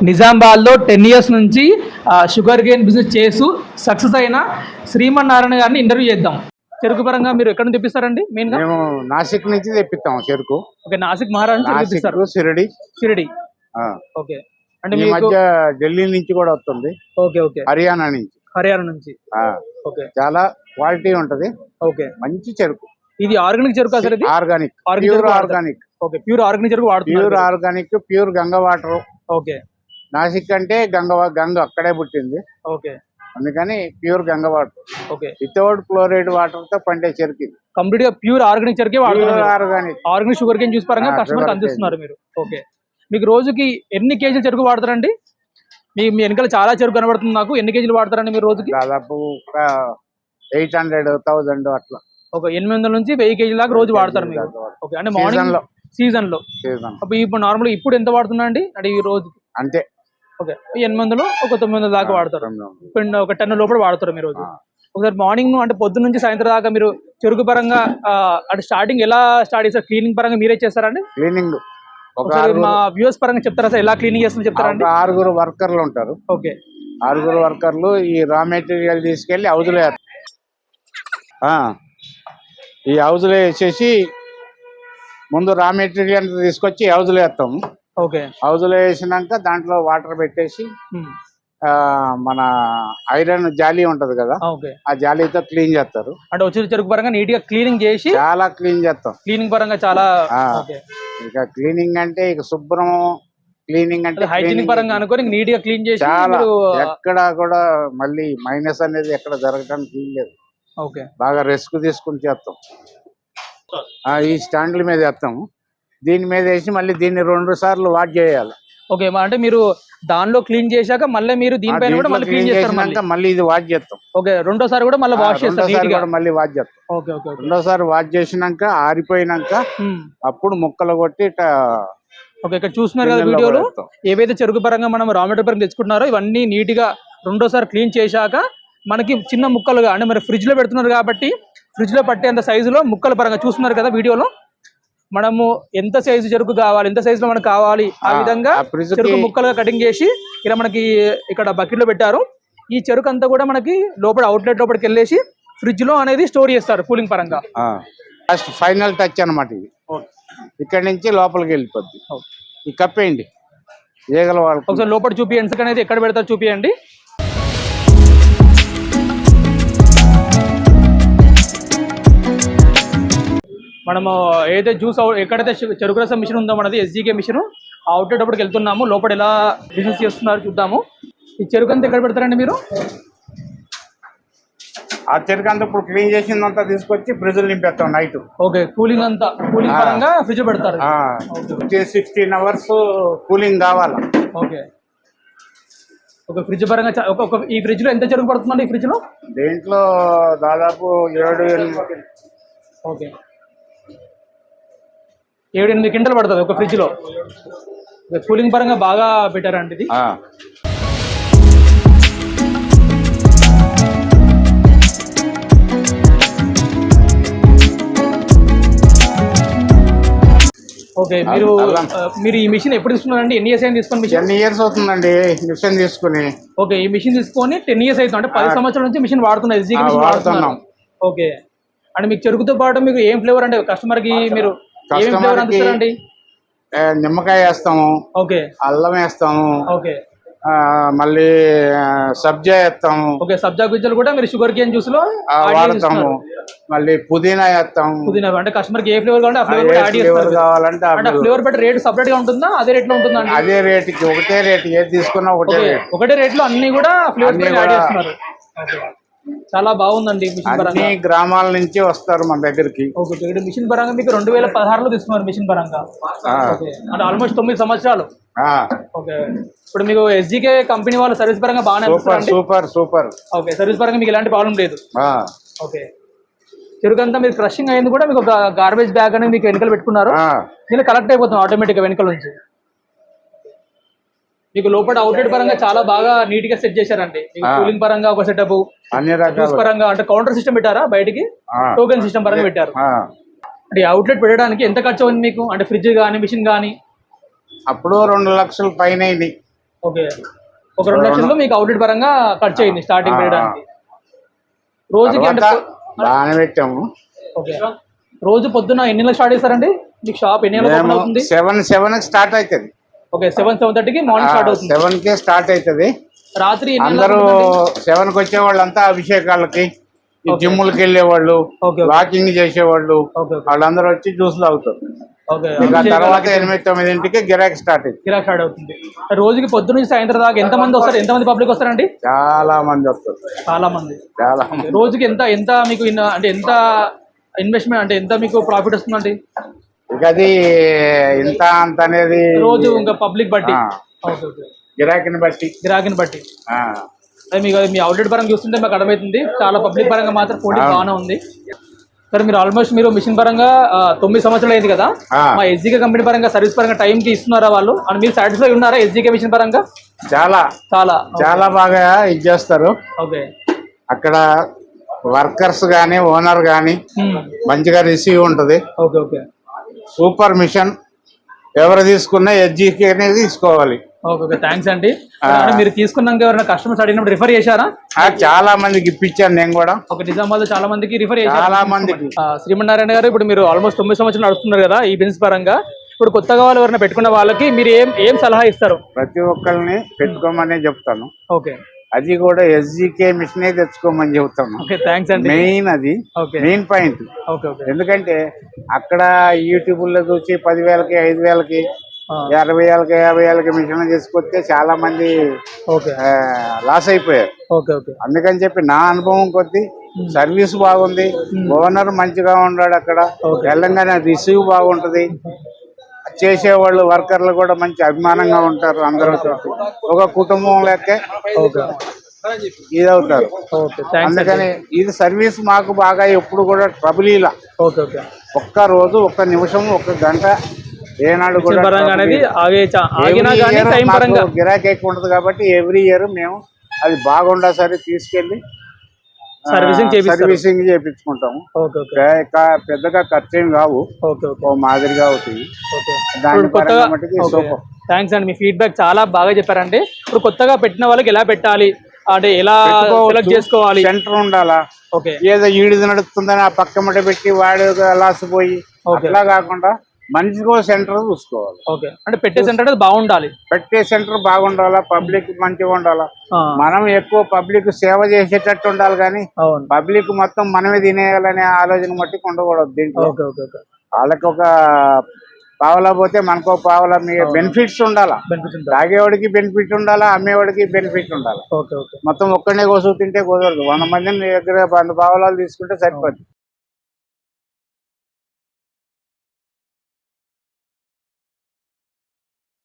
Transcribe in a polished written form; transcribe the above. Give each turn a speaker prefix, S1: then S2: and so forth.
S1: నిజామాబాద్లో 10 years నుంచి sugar cane business చేస్తూ సక్సెస్ అయిన శ్రీమన్నారాయణ గారిని ఇంటర్వ్యూ చేద్దాం. చెరుకు పరంగా మీరు ఎక్కడ నుంచి తెప్పిస్తారండి? మెయిన్గా
S2: మేము నాసిక్ నుంచి తెప్పిస్తాం చెరుకు.
S1: ఓకే, నాసిక్ మహారాష్ట్ర నుంచి తెప్పిస్తారు. షిరిడి. ఓకే, అంటే
S2: ఈ మధ్య ఢిల్లీ నుంచి కూడా వస్తుంది.
S1: ఓకే ఓకే,
S2: హర్యానా నుంచి.
S1: ఓకే,
S2: చాలా క్వాలిటీ ఉంటది.
S1: ఓకే,
S2: మంచి చెరుకు.
S1: ఇది ఆర్గానిక్ చెరుకు అసలు? ఇది
S2: ఆర్గానిక్.
S1: ఓకే, ప్యూర్ ఆర్గానిక్ చెరుకు వాడుతున్నారు.
S2: Pure organic, pure Ganga water.
S1: Okay,
S2: Nashik అంటే గంగ అక్కడే పుట్టింది.
S1: ఓకే,
S2: అందుకని pure Ganga water.
S1: Okay,
S2: without chloride water తో పండే చెరుకు ఇది.
S1: కంప్లీట్ గా ప్యూర్ ఆర్గానిక్ చెరుకే వాడుతున్నారు.
S2: ఆర్గానిక్
S1: షుగర్ కేన్ జ్యూస్ పరంగా కస్టమర్ అందిస్తున్నారు మీరు. ఓకే, మీకు రోజుకి ఎన్ని కేజీలు చెరుకు వాడతారండి? మీ వెనకాల చాలా చెరుకు కనబడుతుంది నాకు. ఎన్ని కేజీలు వాడతారండి మీరు రోజుకి?
S2: దాదాపు 800, 1000 అట్లా.
S1: ఒక 800 నుంచి 1000 కేజీల దాకా రోజు వాడతారు మీరు. ఓకే, అంటే మార్నింగ్ సీజన్ లో ఇప్పుడు నార్మల్ ఇప్పుడు ఎంత వాడుతున్నా అండి? అంటే ఈ రోజు
S2: అంతే.
S1: ఓకే, 800 ఒక 900 దాకా వాడతారు. ఒక 10 లోపల వాడతారు మీరు రోజు. ఒకసారి మార్నింగ్ అంటే పొద్దున్న నుంచి సాయంత్రం దాకా మీరు చెరుకు పరంగా అంటే స్టార్టింగ్ ఎలా స్టార్ట్ చేస్తారు? క్లీనింగ్ పరంగా మీరే చేస్తారండి?
S2: క్లీనింగ్
S1: మా వ్యూస్ పరంగా చెప్తారా సార్? ఎలా క్లీనింగ్ చేస్తారో చెప్తారండి?
S2: 6 వర్కర్లు ఉంటారు.
S1: ఓకే,
S2: 6 వర్కర్లు ఈ రా మెటీరియల్ తీసుకెళ్లి హౌజ్లో ఈ హౌజ్లో వేసేసి ముందు రా మెటీరియల్ తీసుకొచ్చి హౌజ్లో వేస్తాము.
S1: ఓకే,
S2: హౌజ్లో వేసినాక దాంట్లో వాటర్ పెట్టేసి మన ఐరన్ జాలీ ఉంటది కదా, ఆ జాలీతో క్లీన్ చేస్తారు.
S1: అంటే వచ్చిన చెరుకు పరంగా నీట్ గా క్లీనింగ్ చేసి
S2: చాలా క్లీన్ చేస్తాం.
S1: క్లీనింగ్ పరంగా చాలా
S2: ఇక క్లీనింగ్ అంటే ఇక శుభ్రం. క్లీనింగ్ అంటే
S1: హైజీనిక్ పరంగా అనుకోని నీట్ గా క్లీన్ చేసి
S2: చాలా ఎక్కడ కూడా మళ్ళీ మైనస్ అనేది ఎక్కడ జరగడానికి లేదు.
S1: ఓకే,
S2: బాగా రిస్క్ తీసుకుని చేస్తాం. ఈ స్టాండ్ల మీద వేస్తాము. దీని మీద వేసి మళ్ళీ దీన్ని 2 సార్లు వాష్ చేయాలి.
S1: ఓకే, అంటే మీరు దానిలో క్లీన్ చేశాక మళ్ళీ మీరు దీనిపైన కూడా మళ్ళీ క్లీన్ చేస్తారు.
S2: మళ్ళీ ఇది వాష్ చేస్తాం.
S1: ఓకే, రెండోసారి కూడా మళ్ళీ వాష్ చేస్తాం.
S2: మళ్ళీ వాష్ చేస్తాం.
S1: ఓకే ఓకే,
S2: రెండోసారి వాష్ చేసినాక ఆరిపోయినాక అప్పుడు ముక్కలు కొట్టి
S1: ఓకే, ఇక్కడ చూస్తున్నారు కదా వీడియోలో ఏవైతే చెరుకు పరంగా మనం రా మెటీరియల్ పరంగా తెచ్చుకుంటున్నారో ఇవన్నీ నీట్ గా రెండోసారి క్లీన్ చేశాక మనకి చిన్న ముక్కలుగా అంటే మరి ఫ్రిడ్జ్ లో పెడుతున్నారు కాబట్టి ఫ్రిడ్జ్ లో పట్టేంత సైజులో ముక్కల పరంగా చూస్తున్నారు కదా వీడియోలో. మనము ఎంత సైజు చెరుకు కావాలి, ఎంత సైజులో మనకు కావాలి ఆ విధంగా చెరుకు ముక్కలుగా కటింగ్ చేసి ఇలా మనకి ఇక్కడ బకెట్ లో పెట్టారు. ఈ చెరుకు అంతా కూడా మనకి లోపల అవుట్లెట్ లోపలికి వెళ్ళేసి ఫ్రిడ్జ్ లో అనేది స్టోర్ చేస్తారు కూలింగ్ పరంగా.
S2: ఫస్ట్ ఫైనల్ టచ్ అనమాట ఇది. ఇక్కడ నుంచి లోపలికి వెళ్ళిపోద్ది. ఈ కప్పేయండి ఏగల వాళ్ళు.
S1: ఒకసారి లోపల చూపియండి అనేది ఎక్కడ పెడతారు చూపియండి. మనము ఏదైతే జ్యూస్ ఎక్కడైతే చెరుకు రసం మిషన్ ఉందో మనది ఎస్జీకే మిషన్ అవుట్లెట్ అప్పటికి వెళ్తున్నాము. లోపల ఎలా బిజినెస్ చేస్తున్నారు చూద్దాము. ఈ చెరుకు అంతా ఎక్కడ పెడతారండి మీరు?
S2: ఆ చెరుకు అంతా ఇప్పుడు క్లీన్ చేసిందంతా తీసుకొచ్చి ఫ్రిడ్జ్ నింపేస్తాం నైట్.
S1: ఓకే, కూలింగ్ అంతా కూలింగ్ పరంగా ఫ్రిడ్జ్ పెడతారు.
S2: 16 hours కూలింగ్ కావాలి.
S1: ఓకే ఓకే, ఫ్రిడ్జ్ పరంగా ఈ ఫ్రిడ్జ్ లో ఎంత చెరుకు పడుతుందండి? ఈ ఫ్రిడ్జ్ లో
S2: దేంట్లో దాదాపు 7-8.
S1: ఓకే, 7-8 క్వింటల్ పడుతుంది ఒక ఫ్రిడ్జ్ లో. కూలింగ్ పరంగా బాగా పెట్టారండి ఇది. ఓకే, మీరు ఈ మిషన్ ఎప్పుడు తీసుకున్నారండి? ఎన్ని ఇయర్స్ అయింది తీసుకుని? మిషన్
S2: 10 years అవుతుందండి మిషన్ తీసుకుని.
S1: ఓకే, ఈ మిషన్ తీసుకొని 10 years అవుతుంది. అంటే 10 సంవత్సరాల నుంచి మిషన్ వాడుతున్నారు. ఎస్జీకే మిషన్ వాడుతున్నాం. ఓకే, అంటే మీకు చెరుకుతో పాటు మీకు ఏం ఫ్లేవర్ అంటే కస్టమర్ కి మీరు ఏం ఫ్లేవర్ అందిస్తారండి?
S2: నిమ్మకాయ వేస్తాము.
S1: ఓకే,
S2: అల్లం వేస్తాము.
S1: ఓకే,
S2: మళ్ళీ సబ్జా వేస్తాము.
S1: ఓకే, సబ్జా గింజలు కూడా మీరు షుగర్ కేన్ జ్యూస్ లో
S2: వాడతాము. మళ్ళీ పుదీనా వేస్తాము.
S1: పుదీనా అంటే కస్టమర్ కి ఏ ఫ్లేవర్ కావాలంటే ఆ ఫ్లేవర్ యాడ్ చేస్తారు.
S2: కావాలంటే
S1: అంటే ఫ్లేవర్ బట్టి రేట్ సపరేట్ గా ఉంటుందా? అదే రేట్ లో ఉంటుందా?
S2: అదే రేట్ కి ఒకటే రేట్. ఏది తీసుకున్నా
S1: ఒకటే రేట్ లో అన్ని కూడా ఫ్లేవర్ యాడ్ చేస్తున్నారు. చాలా బాగుందండి మిషన్ పరంగా.
S2: గ్రామాల నుంచి వస్తారు మన దగ్గరికి.
S1: ఓకే, మిషన్ పరంగా మీకు 2016లో తీసుకున్నారు మిషన్ పరంగా. అంటే ఆల్మోస్ట్ 9 సంవత్సరాలు. ఓకే, ఇప్పుడు మీకు ఎస్జీకే కంపెనీ వాళ్ళు సర్వీస్ పరంగా బాగానే
S2: సూపర్.
S1: ఓకే, సర్వీస్ పరంగా మీకు ఎలాంటి ప్రాబ్లం లేదు. ఓకే, చెరుకు అంతా మీరు క్రషింగ్ అయింది కూడా మీకు ఒక గార్బేజ్ బ్యాగ్ అనేది మీకు వెనకాల పెట్టుకున్నారు. దీన్ని కలెక్ట్ అయిపోతుంది ఆటోమేటిక్ గా వెనకాల నుంచి. మీకు లోపల అవుట్లెట్ పరంగా చాలా బాగా నీట్ గా సెట్ చేశారండి. కూలింగ్ పరంగా ఒక సెటప్, జ్యూస్ పరంగా అంటే కౌంటర్ సిస్టమ్ పెట్టారా, బయటికి టోకెన్ సిస్టమ్ పరంగా పెట్టారు. అంటే అవుట్లెట్ పెట్టడానికి ఎంత ఖర్చు అయింది మీకు? అంటే ఫ్రిడ్జ్ కానీ మిషన్ కానీ
S2: అప్పుడు 2 లక్షల పైన.
S1: ఓకే, ఒక 2 లక్షల్లో మీకు అవుట్లెట్ పరంగా ఖర్చు అయింది స్టార్టింగ్ చేయడానికి. రోజుకి అంటే
S2: బాగానే పెట్టాము.
S1: ఓకే, రోజు పొద్దున్న ఎన్ని స్టార్ట్ చేస్తారండి మీకు షాప్? ఎన్ని ఓపెన్ అవుతుంది?
S2: 7 స్టార్ట్ అవుతుంది.
S1: ఓకే, 7:30కి మార్నింగ్ స్టార్ట్ అవుతుంది.
S2: 7కే స్టార్ట్ అవుతుంది.
S1: రాత్రి
S2: అందరూ 7కి వచ్చే వాళ్ళంతా అభిషేకాలకి, జిమ్ములకి వెళ్ళేవాళ్ళు, వాకింగ్ చేసేవాళ్ళు, వాళ్ళందరూ వచ్చి జ్యూస్ తాగుతారు. ఇక తర్వాత 8-9కి గిరాకీ స్టార్ట్
S1: అవుతుంది. రోజుకి పొద్దు నుంచి సాయంత్రం దాకా ఎంత మంది వస్తారు? ఎంత మంది పబ్లిక్ వస్తారండి?
S2: చాలా మంది వస్తారు.
S1: చాలా మంది. రోజుకి ఎంత మీకు అంటే ఎంత ఇన్వెస్ట్మెంట్ అంటే ఎంత మీకు ప్రాఫిట్ వస్తుందండి?
S2: ఇక అది ఇంత అంత అనేది
S1: రోజు ఇంకా పబ్లిక్ బట్టి,
S2: గిరాకీని బట్టి.
S1: మీకు మీ అవుట్లెట్ పరంగా చూస్తుంటే మాకు అర్థమవుతుంది చాలా పబ్లిక్ పరంగా మాత్రం పోటీ బాగానే ఉంది. సరే, మీరు ఆల్మోస్ట్ మీరు మిషన్ పరంగా 9 సంవత్సరాలు అయింది కదా, మా ఎస్జీకే కంపెనీ పరంగా సర్వీస్ పరంగా టైంకి ఇస్తున్నారా వాళ్ళు? అండ్ మీరు సాటిస్ఫై ఉన్నారా ఎస్జీకే మిషన్ పరంగా? చాలా
S2: బాగా ఇది చేస్తారు.
S1: ఓకే,
S2: అక్కడ వర్కర్స్ గానీ ఓనర్ గానీ మంచిగా రిసీవ్ ఉంటది.
S1: Okay okay,
S2: super mission. ఎవరు తీసుకున్నా ఎస్జీకేనే తీసుకోవాలి.
S1: ఓకే, థ్యాంక్స్ అండి. మీరు తీసుకున్నాక ఎవరైనా కస్టమర్స్ అడిగినప్పుడు రిఫర్ చేశారా?
S2: చాలా మందికి ఇప్పించాను నేను కూడా.
S1: ఒక నిజామాబాద్ చాలా మందికి రిఫర్ చేశారు.
S2: చాలా మందికి.
S1: శ్రీమన్నారాయణ గారు, ఇప్పుడు మీరు ఆల్మోస్ట్ 9 సంవత్సరాలు నడుస్తున్నారు కదా ఈ బిజినెస్ పరంగా. ఇప్పుడు కొత్తగా వాళ్ళు ఎవరైనా పెట్టుకున్న వాళ్ళకి మీరు ఏం సలహా ఇస్తారు?
S2: ప్రతి ఒక్కరిని పెట్టుకోమనే చెప్తాను.
S1: ఓకే,
S2: అది కూడా ఎస్జీకే మిషనే తెచ్చుకోమని చెప్తాను.
S1: ఓకే, థ్యాంక్స్ అండి.
S2: మెయిన్ అది మెయిన్ పాయింట్. ఎందుకంటే అక్కడ యూట్యూబ్ లో చూసి 10,000కి 5,000కి 60,000కి 50,000కి మిషన్ చేసుకొస్తే చాలా మంది లాస్ అయిపోయారు. అందుకని చెప్పి నా అనుభవం కొద్ది సర్వీస్ బాగుంది, ఓనర్ మంచిగా ఉన్నాడు, అక్కడ తెలంగాణ రిసీవ్ బాగుంటది, చేసేవాళ్ళు వర్కర్లు కూడా మంచి అభిమానంగా ఉంటారు. అందరూ ఒక కుటుంబం లెక్కే ఇది అవుతారు. అందుకని ఇది సర్వీస్ మాకు బాగా ఎప్పుడు కూడా ట్రబుల్ ఇలా. ఒక్క రోజు, ఒక్క నిమిషం, ఒక్క గంట ఏనాడు కూడా గిరాకీ ఎక్కువ ఉండదు. కాబట్టి ఎవ్రీ ఇయర్ మేము అది బాగుండా సరే తీసుకెళ్లి సర్వీసింగ్ చేయించుకుంటాము. పెద్దగా ఖర్చు ఏం కావు, మాదిరిగా అవుతుంది.
S1: థ్యాంక్స్ అండి, మీ ఫీడ్బ్యాక్ చాలా బాగా చెప్పారండి. ఇప్పుడు కొత్తగా పెట్టిన వాళ్ళకి ఎలా పెట్టాలి అంటే ఎలా సెలెక్ట్ చేసుకోవాలి?
S2: సెంటర్ ఉండాలా? ఏదో ఈడిది నడుస్తుందని ఆ పక్క మట పెట్టి వాడు లాసిపోయి అట్లా కాకుండా మనిషికో సెంటర్ చూసుకోవాలి.
S1: అంటే పెట్టే సెంటర్ బాగుండాలి.
S2: పెట్టే సెంటర్ బాగుండాలా, పబ్లిక్ మంచిగా ఉండాలా. మనం ఎక్కువ పబ్లిక్ సేవ చేసేటట్టు ఉండాలి, కానీ పబ్లిక్ మొత్తం మనమే తినేయాలనే ఆలోచన మట్టి ఉండకూడదు. దీంట్లో వాళ్ళకి ఒక పావలా పోతే మనకో పావలా బెనిఫిట్స్ ఉండాలా. తాగేవాడికి బెనిఫిట్ ఉండాలా, అమ్మేవాడికి బెనిఫిట్ ఉండాలి. మొత్తం ఒక్కడనే కోసు తింటే కుదరదు. 100 మందిని దగ్గర 100 పావలాలు తీసుకుంటే సరిపోద్ది.